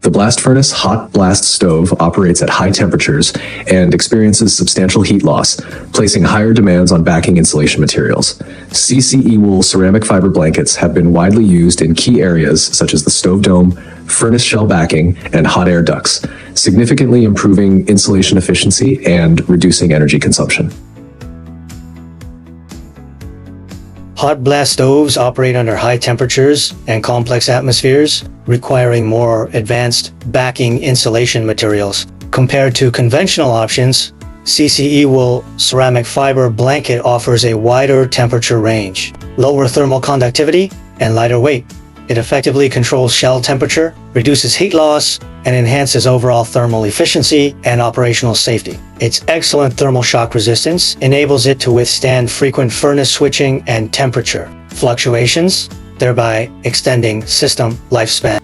The blast furnace hot blast stove operates at high temperatures and experiences substantial heat loss, placing higher demands on backing insulation materials. CCEWOOL ceramic fiber blankets have been widely used in key areas such as the stove dome, furnace shell backing, and hot air ducts, significantly improving insulation efficiency and reducing energy consumption. Hot blast stoves operate under high temperatures and complex atmospheres, requiring more advanced backing insulation materials. Compared to conventional options, CCEWOOL ceramic fiber blanket offers a wider temperature range, lower thermal conductivity, and lighter weight. It effectively controls shell temperature, reduces heat loss, and enhances overall thermal efficiency and operational safety. Its excellent thermal shock resistance enables it to withstand frequent furnace switching and temperature fluctuations, thereby extending system lifespan.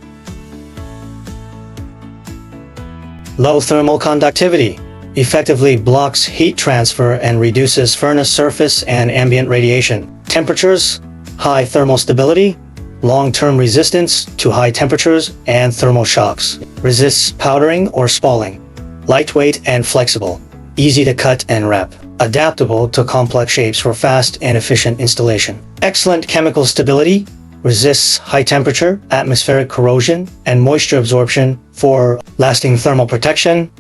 Low thermal conductivity effectively blocks heat transfer and reduces furnace surface and ambient radiation. Temperatures, high thermal stability, long-term resistance to high temperatures and thermal shocks. Resists powdering or spalling. Lightweight and flexible. Easy to cut and wrap. Adaptable to complex shapes for fast and efficient installation. Excellent chemical stability. Resists high temperature, atmospheric corrosion, and moisture absorption for lasting thermal protection.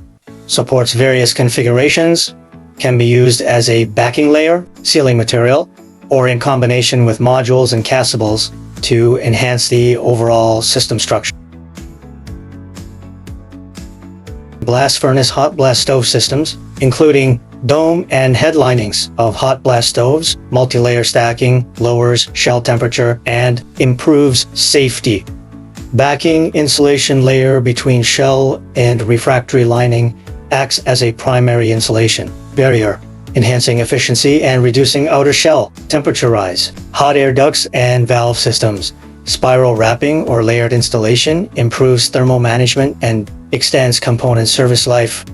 Supports various configurations. Can be used as a backing layer, sealing material, or in combination with modules and castables to enhance the overall system structure. Blast furnace hot blast stove systems, including dome and head linings of hot blast stoves, multi-layer stacking, lowers shell temperature, and improves safety. Backing insulation layer between shell and refractory lining acts as a primary insulation barrier, enhancing efficiency and reducing outer shell temperature rise. Hot air ducts and valve systems. Spiral wrapping or layered installation improves thermal management and extends component service life.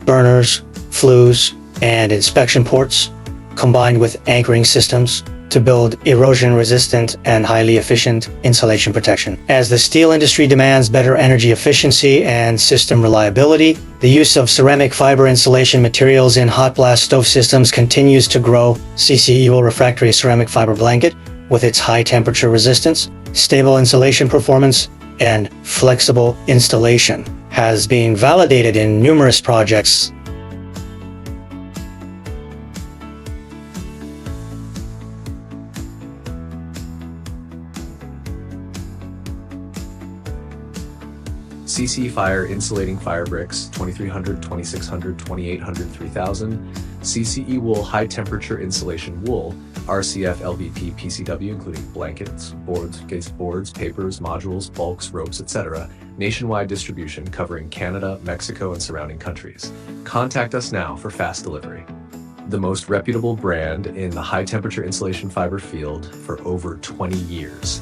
Burners, flues, and inspection ports, combined with anchoring systems to build erosion-resistant and highly efficient insulation protection. As the steel industry demands better energy efficiency and system reliability, the use of ceramic fiber insulation materials in hot blast stove systems continues to grow. CCEWOOL refractory ceramic fiber blanket, with its high temperature resistance, stable insulation performance, and flexible installation, has been validated in numerous projects. CC Fire insulating fire bricks 2300, 2600, 2800, 3000. CCEWOOL high temperature insulation wool, RCF LVP PCW including blankets, boards, boards, papers, modules, bulks, ropes, etc. Nationwide distribution covering Canada, Mexico, and surrounding countries. Contact us now for fast delivery. The most reputable brand in the high temperature insulation fiber field for over 20 years.